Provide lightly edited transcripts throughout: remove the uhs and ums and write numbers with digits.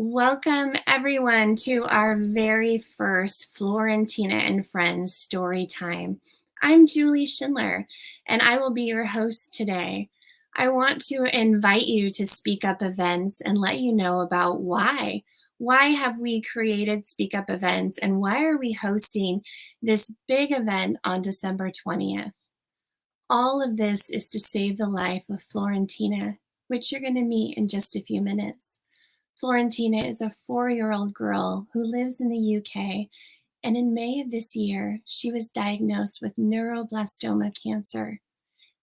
Welcome everyone to our very first Florentina and Friends Storytime. I'm Julie Schindler and I will be your host today. I want to invite you to SPEAKUp events and let you know about why. Why have we created SPEAKUp events and why are we hosting this big event on December 20th? All of this is to save the life of Florentina, which you're going to meet in just a few minutes. Florentina is a 4-year-old girl who lives in the UK, and in May of this year, she was diagnosed with neuroblastoma cancer.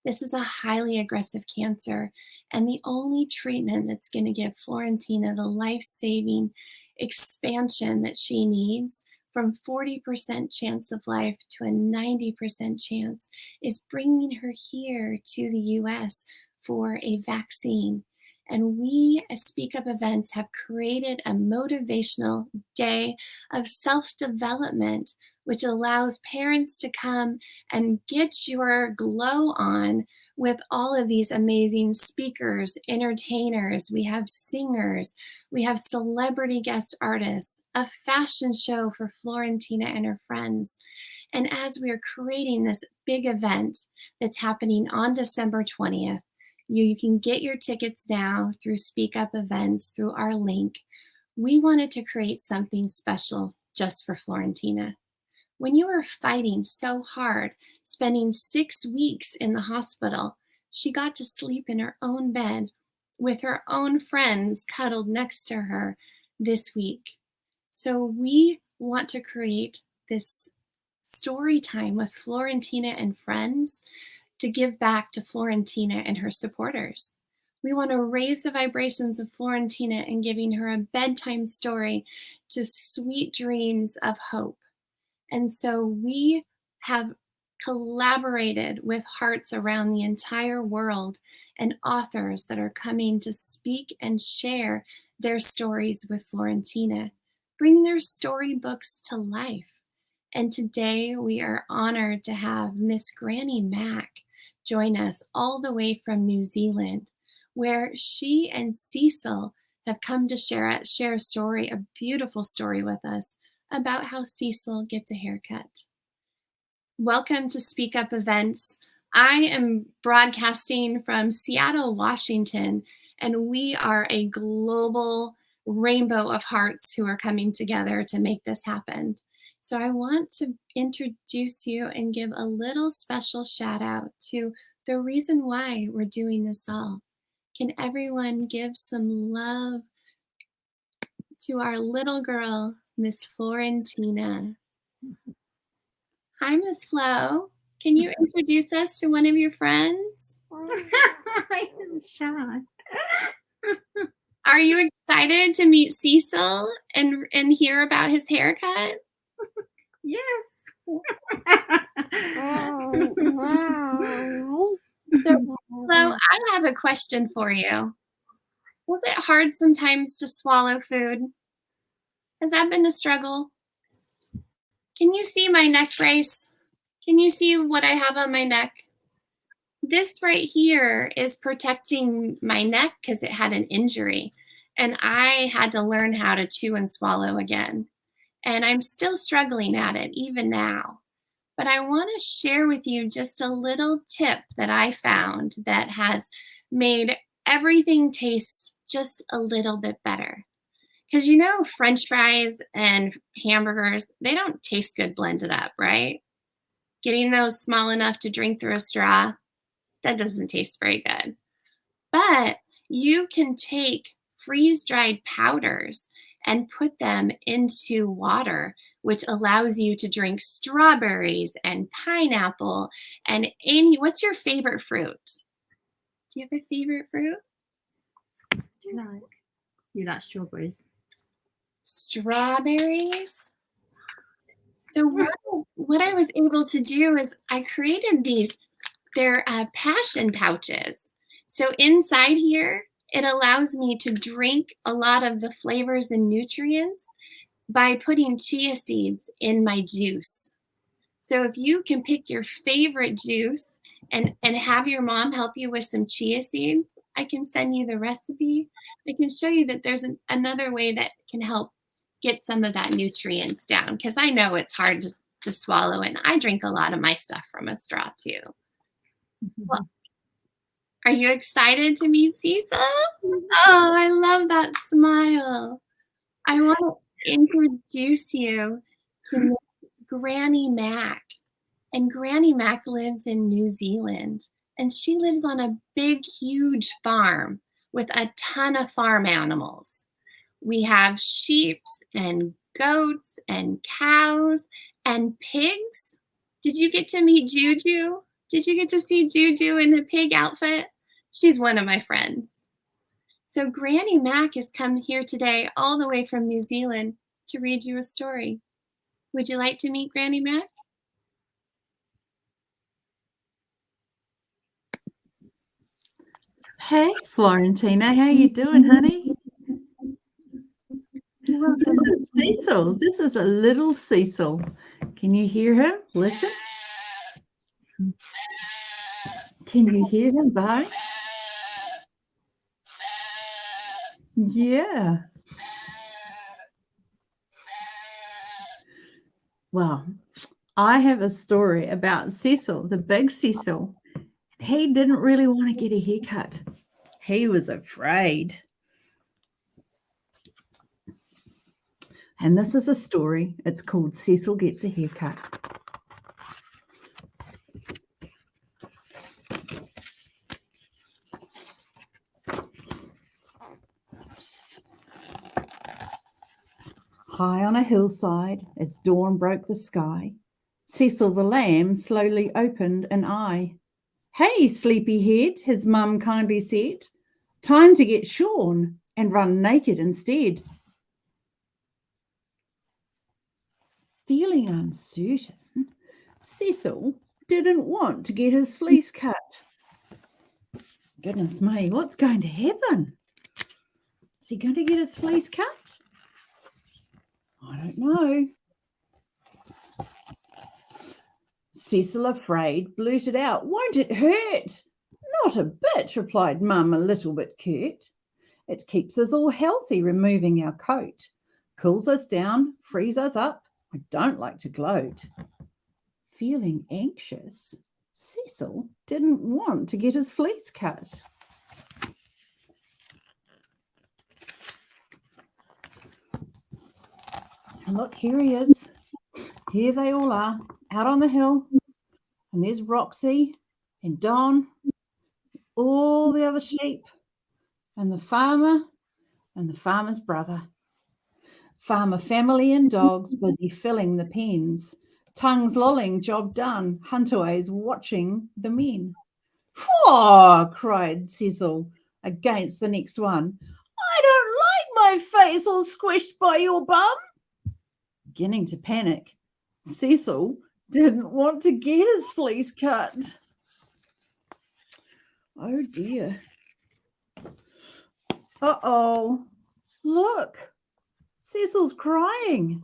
This is a highly aggressive cancer, and the only treatment that's going to give Florentina the life-saving expansion that she needs from 40% chance of life to a 90% chance is bringing her here to the US for a vaccine. And we as SPEAKUp events have created a motivational day of self-development, which allows parents to come and get your glow on with all of these amazing speakers, entertainers. We have singers, we have celebrity guest artists, a fashion show for Florentina and her friends. And as we are creating this big event that's happening on December 20th, you can get your tickets now through SPEAKUp events, through our link. We wanted to create something special just for Florentina. When you were fighting so hard, spending 6 weeks in the hospital, she got to sleep in her own bed with her own friends cuddled next to her this week. So we want to create this story time with Florentina and friends to give back to Florentina and her supporters. We want to raise the vibrations of Florentina and giving her a bedtime story to sweet dreams of hope. And so we have collaborated with hearts around the entire world and authors that are coming to speak and share their stories with Florentina, bring their storybooks to life. And today we are honored to have Miss Granny Mac join us all the way from New Zealand, where she and Cecil have come to share a story, a beautiful story with us about how Cecil gets a haircut. Welcome to SPEAKUp events. I am broadcasting from Seattle, Washington, and we are a global rainbow of hearts who are coming together to make this happen. So I want to introduce you and give a little special shout out to the reason why we're doing this all. Can everyone give some love to our little girl, Miss Florentina? Hi, Miss Flo. Can you introduce us to one of your friends? I am shy. Are you excited to meet Cecil and hear about his haircut? Yes. So, I have a question for you. Was it hard sometimes to swallow food? Has that been a struggle? Can you see my neck brace? Can you see what I have on my neck? This right here is protecting my neck because it had an injury, and I had to learn how to chew and swallow again. And I'm still struggling at it even now. But I want to share with you just a little tip that I found that has made everything taste just a little bit better. Because you know, French fries and hamburgers, they don't taste good blended up, right? Getting those small enough to drink through a straw, that doesn't taste very good. But you can take freeze-dried powders and put them into water, which allows you to drink strawberries and pineapple and what's your favorite fruit? Do you have a favorite fruit? You like strawberries. Strawberries? So what I was able to do is I created these, they're passion pouches. So inside here, it allows me to drink a lot of the flavors and nutrients by putting chia seeds in my juice. So if you can pick your favorite juice and have your mom help you with some chia seeds, I can send you the recipe. I can show you that there's another way that can help get some of that nutrients down because I know it's hard to swallow, and I drink a lot of my stuff from a straw too. Well, are you excited to meet Cecil? Oh, I love that smile. I want to introduce you to Miss Granny Mac. And Granny Mac lives in New Zealand. And she lives on a big, huge farm with a ton of farm animals. We have sheep and goats and cows and pigs. Did you get to meet Juju? Did you get to see Juju in a pig outfit? She's one of my friends. So Granny Mac has come here today all the way from New Zealand to read you a story. Would you like to meet Granny Mac? Hey, Florentina, how you doing, honey? This is Cecil. This is a little Cecil. Can you hear him? Listen. Can you hear him, Barry? Yeah. Well, I have a story about Cecil, the big Cecil. He didn't really want to get a haircut. He was afraid. And this is a story. It's called Cecil Gets a Haircut. High on a hillside, as dawn broke the sky, Cecil the lamb slowly opened an eye. "Hey, sleepyhead," his mum kindly said, "time to get shorn and run naked instead." Feeling uncertain, Cecil didn't want to get his fleece cut. Goodness me, what's going to happen? Is he going to get his fleece cut? I don't know. Cecil, afraid, blurted out, "Won't it hurt?" "Not a bit," replied Mum, a little bit curt. "It keeps us all healthy, removing our coat. Cools us down, frees us up. I don't like to gloat." Feeling anxious, Cecil didn't want to get his fleece cut. And look, here he is. Here they all are, out on the hill. And there's Roxy and Don, all the other sheep, and the farmer and the farmer's brother. Farmer family and dogs busy filling the pens. Tongues lolling, job done. Hunterways watching the men. "Phaw!" cried Cecil against the next one. "I don't like my face all squished by your bum." Beginning to panic, Cecil didn't want to get his fleece cut. Oh dear. Uh-oh. Look, Cecil's crying.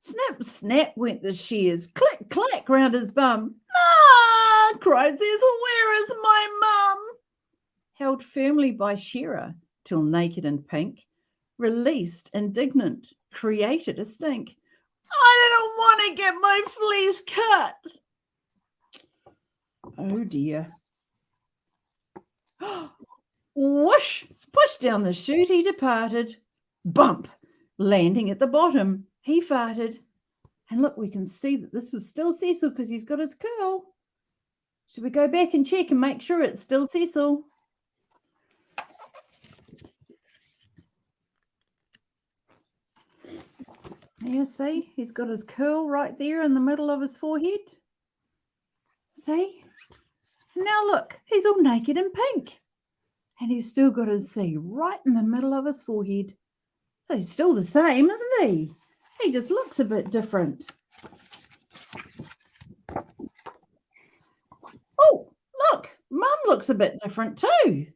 Snip, snap went the shears. Click, clack round his bum. "Ah!" cried Cecil. "Where is my mum?" Held firmly by shearer till naked and pink, released, indignant, created a stink. "I don't want to get my fleece cut." Oh dear. Whoosh! Pushed down the chute he departed. Bump! Landing at the bottom, he farted. And look, we can see that this is still Cecil because he's got his curl. Should we go back and check and make sure it's still Cecil? Yeah, see, he's got his curl right there in the middle of his forehead. See? Now look, he's all naked and pink. And he's still got his C right in the middle of his forehead. He's still the same, isn't he? He just looks a bit different. Oh, look, Mum looks a bit different too.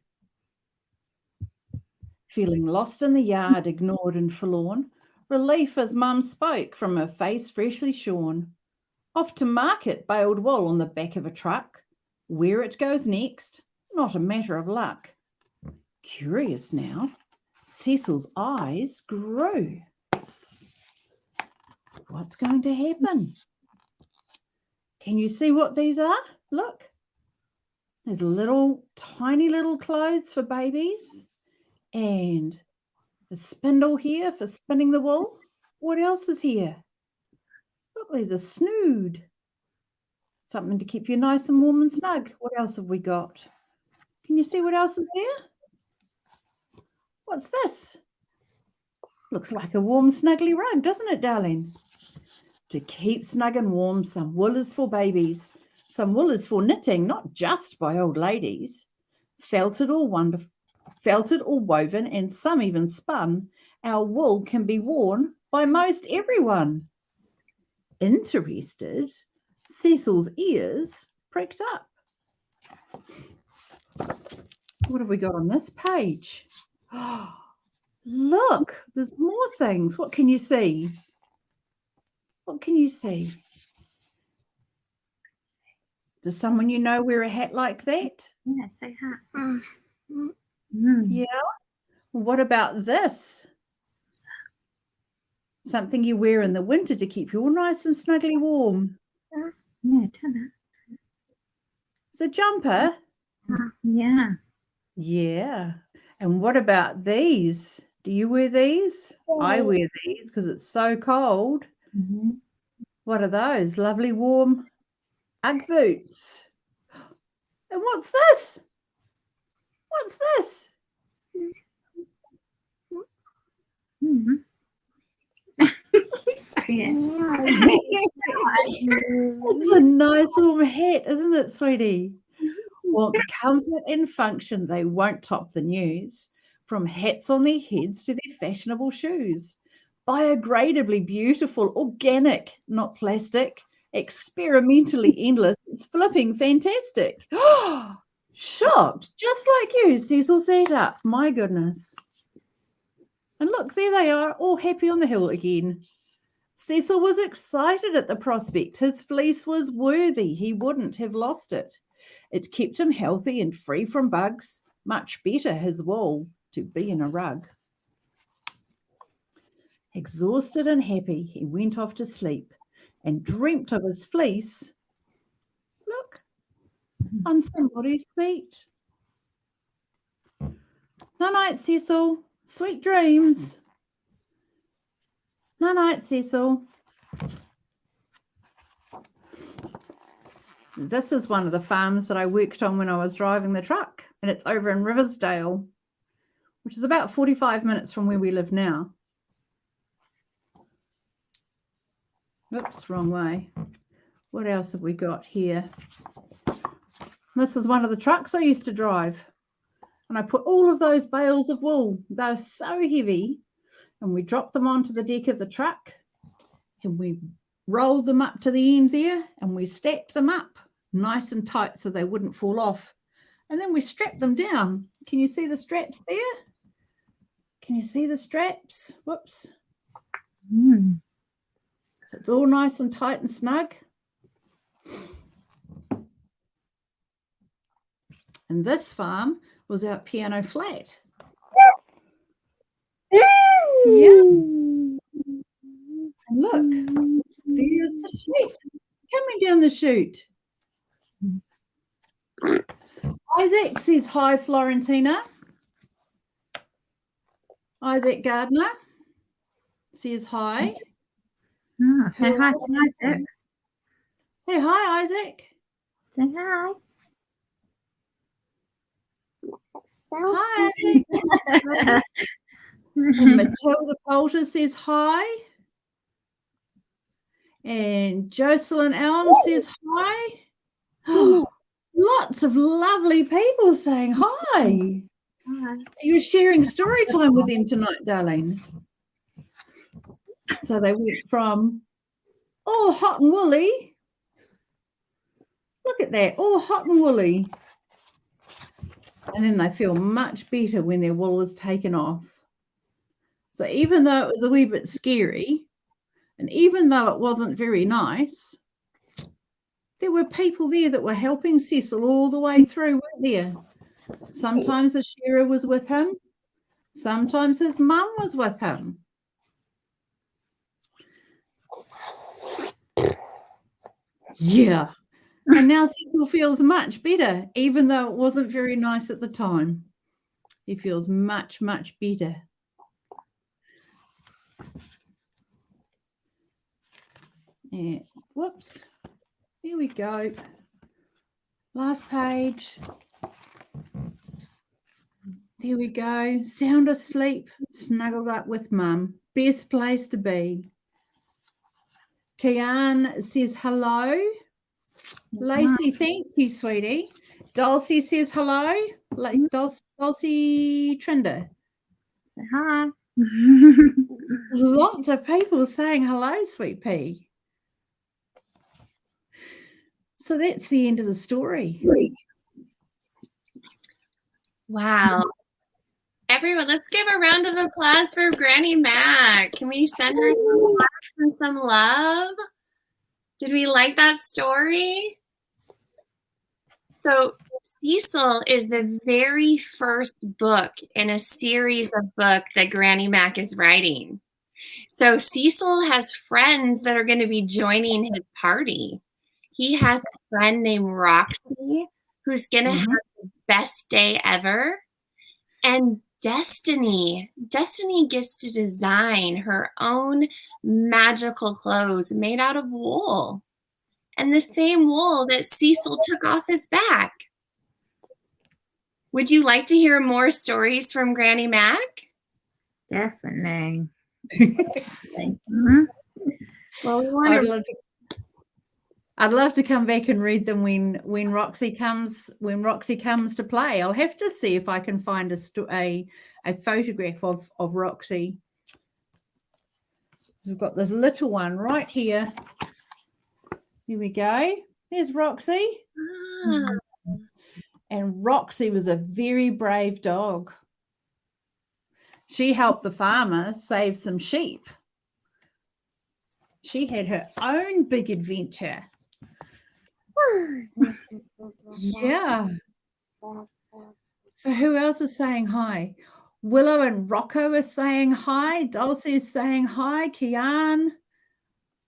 Feeling lost in the yard, ignored and forlorn, relief as Mum spoke from her face freshly shorn. Off to market, baled wool on the back of a truck. Where it goes next, not a matter of luck. Curious now, Cecil's eyes grew. What's going to happen? Can you see what these are? Look. There's tiny little clothes for babies and the spindle here for spinning the wool. What else is here? Look, there's a snood. Something to keep you nice and warm and snug. What else have we got? Can you see what else is there? What's this? Looks like a warm, snuggly rug, doesn't it, darling? To keep snug and warm, some wool is for babies. Some wool is for knitting, not just by old ladies. Felted or woven, and some even spun, our wool can be worn by most everyone. Interested, Cecil's ears pricked up. What have we got on this page? Look, there's more things. What can you see? What can you see? Does someone you know wear a hat like that? Yeah, say hat. Yeah. What about this? Something you wear in the winter to keep you all nice and snugly warm. Yeah, turn that. It's a jumper. Yeah. Yeah. And what about these? Do you wear these? I wear these because it's so cold. Mm-hmm. What are those? Lovely warm Ugg boots. And what's this? What's this? Mm-hmm. Sorry. It's a nice warm hat, isn't it, sweetie? Want comfort and function, they won't top the news. From hats on their heads to their fashionable shoes. Biodegradably beautiful, organic, not plastic. Experimentally endless. It's flipping fantastic. Shocked, just like you, Cecil sat up. My goodness. And look, there they are, all happy on the hill again. Cecil was excited at the prospect. His fleece was worthy. He wouldn't have lost it. It kept him healthy and free from bugs. Much better, his wool, to be in a rug. Exhausted and happy, he went off to sleep and dreamt of his fleece. Look, on somebody's feet. Night-night, Cecil. Sweet dreams. Night-night, Cecil. This is one of the farms that I worked on when I was driving the truck, and it's over in Riversdale, which is about 45 minutes from where we live now. Oops, wrong way. What else have we got here? This is one of the trucks I used to drive, and I put all of those bales of wool. They were so heavy, and we dropped them onto the deck of the truck, and we rolled them up to the end there, and we stacked them up nice and tight so they wouldn't fall off. And then we strapped them down. Can you see the straps there? Can you see the straps? Whoops. So it's all nice and tight and snug. And this farm was out Piano Flat. Yeah. And look, there's the chute. Coming down the chute. Isaac says hi, Florentina. Isaac Gardner says hi. Oh, say hi to Isaac. Say hi, Isaac. Say hi. Hi, Isaac. And Matilda Poulter says hi. And Jocelyn Elm says hi. Oh, lots of lovely people saying hi. Hi. You're sharing story time with them tonight, darling. So they went from all hot and woolly. Look at that, all hot and woolly. And then they feel much better when their wool was taken off. So even though it was a wee bit scary, and even though it wasn't very nice, there were people there that were helping Cecil all the way through, weren't there? Sometimes the shearer was with him. Sometimes his mum was with him. Yeah. And now Cecil feels much better, even though it wasn't very nice at the time. He feels much, much better. Yeah. Whoops. Here we go. Last page. There we go. Sound asleep, snuggled up with Mum. Best place to be. Kian says hello. Lacey, thank you, sweetie. Dulcie says hello. Dulcie Trinder. Say hi. Lots of people saying hello, sweet pea. So that's the end of the story. Wow. Everyone, let's give a round of applause for Granny Mac. Can we send her some love? Did we like that story? So Cecil is the very first book in a series of books that Granny Mac is writing. So Cecil has friends that are going to be joining his party. He has a friend named Roxy who's going to have the best day ever. And Destiny gets to design her own magical clothes made out of wool. And the same wool that Cecil took off his back. Would you like to hear more stories from Granny Mac? Definitely. Well, we want I'd love to come back and read them when Roxy comes to play. I'll have to see if I can find a photograph of Roxy. So we've got this little one right here. Here we go. There's Roxy. And Roxy was a very brave dog. She helped the farmer save some sheep. She had her own big adventure. Yeah. So who else is saying hi? Willow and Rocco are saying hi. Dulcie is saying hi. Kian.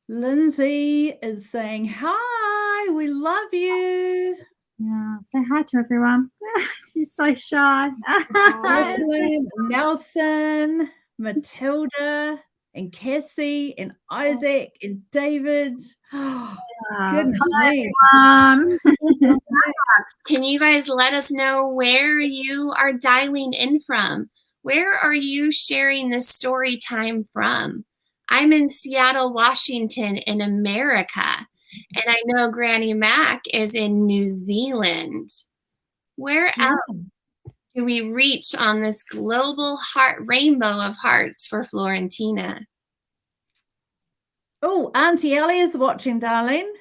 Lindsay is saying hi. We love you. Yeah, say hi to everyone. She's so shy. Nelson, Matilda, and Cassie, and Isaac, and David. Oh, goodness me. Can you guys let us know where you are dialing in from? Where are you sharing this story time from? I'm in Seattle, Washington, in America. And I know Granny Mac is in New Zealand. Where else do we reach on this global rainbow of hearts for Florentina? Oh, Auntie Ellie is watching, darling.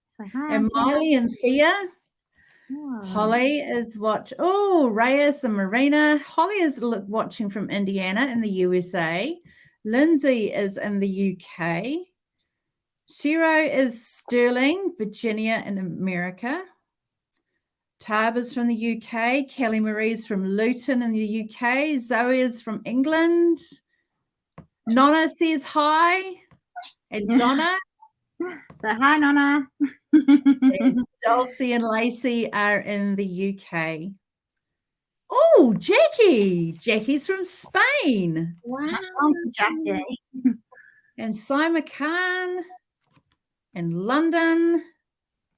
Say hi. And Miley and Thea. Holly is watching. Oh, Reyes and Marina. Holly is watching from Indiana in the USA. Lindsay is in the UK. Shiro is Sterling, Virginia in America. Tab is from the UK. Kelly Marie's from Luton in the UK. Zoe is from England. Nonna says hi. And Donna. Say hi, Nonna. And Dulcie and Lacey are in the UK. Oh, Jackie. Jackie's from Spain. Wow. Auntie Jackie. And Simon Khan in London.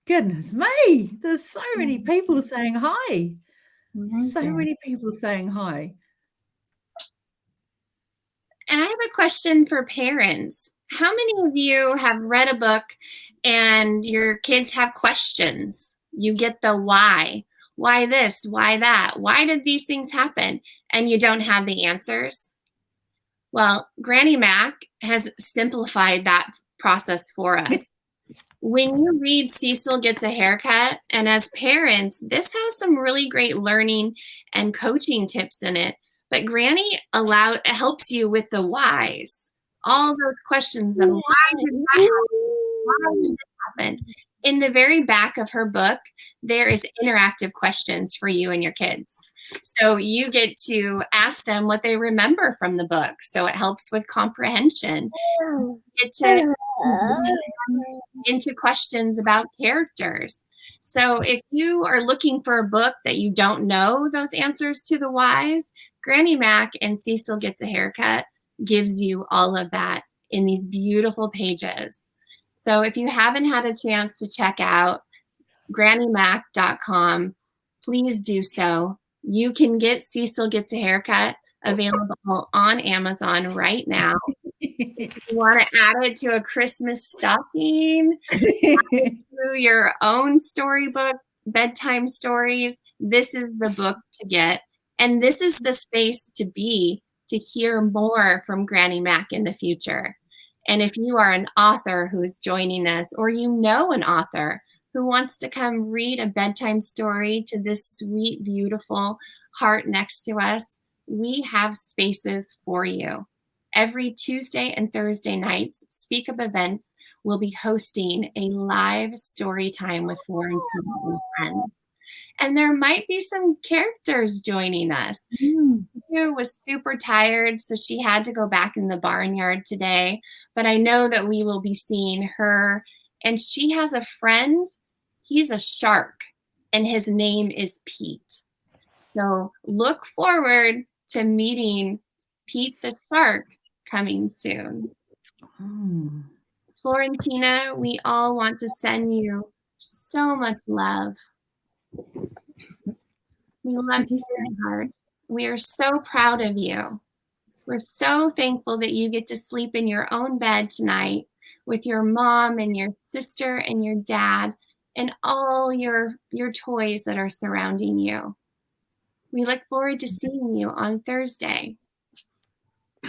Goodness me. There's so many people saying hi. Amazing. So many people saying hi. And I have a question for parents. How many of you have read a book and your kids have questions? You get the why. Why this? Why that? Why did these things happen? And you don't have the answers? Well, Granny Mac has simplified that process for us. When you read Cecil Gets a Haircut, and as parents, this has some really great learning and coaching tips in it. But Granny helps you with the whys. All those questions of why did that happen? Why did this happen? In the very back of her book, there is interactive questions for you and your kids. So you get to ask them what they remember from the book. So it helps with comprehension. You get to into questions about characters. So if you are looking for a book that you don't know those answers to the whys, Granny Mac and Cecil Gets a Haircut gives you all of that in these beautiful pages. So if you haven't had a chance to check out grannymac.com, please do so. You can get Cecil Gets a Haircut available on Amazon right now. If you want to add it to a Christmas stocking, through your own storybook, bedtime stories, this is the book to get. And this is the space to be to hear more from Granny Mac in the future. And if you are an author who is joining us, or you know an author who wants to come read a bedtime story to this sweet, beautiful heart next to us, we have spaces for you. Every Tuesday and Thursday nights, SpeakUp events will be hosting a live story time with Florentina and friends. And there might be some characters joining us. Sue was super tired, so she had to go back in the barnyard today. But I know that we will be seeing her. And she has a friend. He's a shark, and his name is Pete. So look forward to meeting Pete the shark coming soon. Florentina, we all want to send you so much love. We love you so much. We are so proud of you. We're so thankful that you get to sleep in your own bed tonight with your mom and your sister and your dad and all your toys that are surrounding you. We look forward to seeing you on Thursday.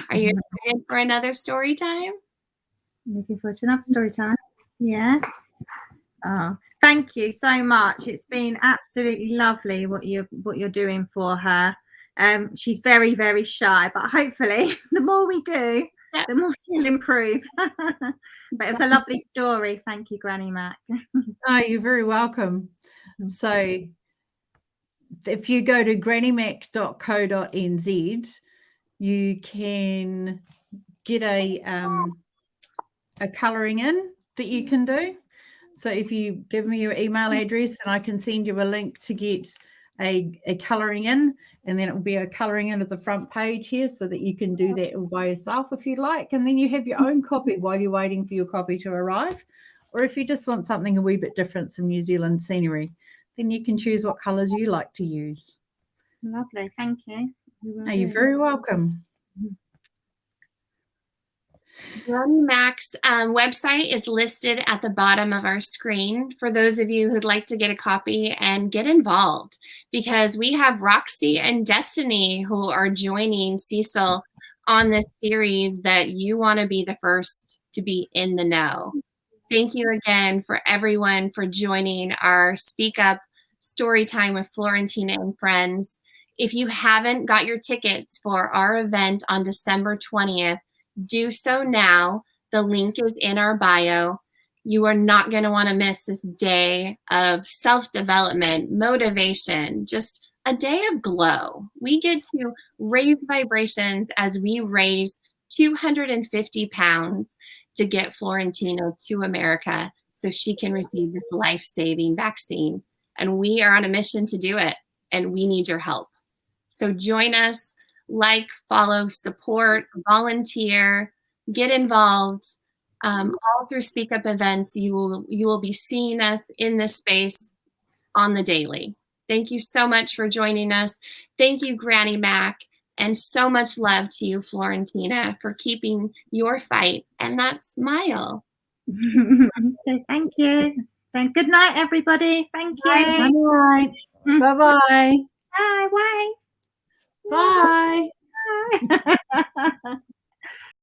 Are you excited for another story time? Looking forward to another story time. Yes. Oh, thank you so much. It's been absolutely lovely what you're doing for her. She's very, very shy, but hopefully the more we do, the more she'll improve. But it was a lovely story. Thank you, Granny Mac. Oh, you're very welcome. So if you go to grannymac.co.nz, you can get a colouring in that you can do. So if you give me your email address, and I can send you a link to get a colouring in, and then it will be a colouring in at the front page here, so that you can do that all by yourself if you like, and then you have your own copy while you're waiting for your copy to arrive. Or if you just want something a wee bit different, some New Zealand scenery, then you can choose what colours you like to use. Lovely, thank you. You're very welcome. Granny Mac's website is listed at the bottom of our screen for those of you who'd like to get a copy and get involved, because we have Roxy and Destiny who are joining Cecil on this series that you want to be the first to be in the know. Thank you again for everyone for joining our Speak Up story time with Florentina and friends. If you haven't got your tickets for our event on December 20th, do so now. The link is in our bio. You are not going to want to miss this day of self-development, motivation, just a day of glow. We get to raise vibrations as we raise 250 pounds to get Florentina to America so she can receive this life-saving vaccine. And we are on a mission to do it, and we need your help. So join us, like, follow, support, volunteer, get involved. All through SpeakUp events, you will be seeing us in this space on the daily. Thank you so much for joining us. Thank you, Granny Mac, and so much love to you, Florentina, for keeping your fight and that smile. So thank you. So good night, everybody. Thank you. Good night. Bye-bye. Bye. Bye. Bye. Bye.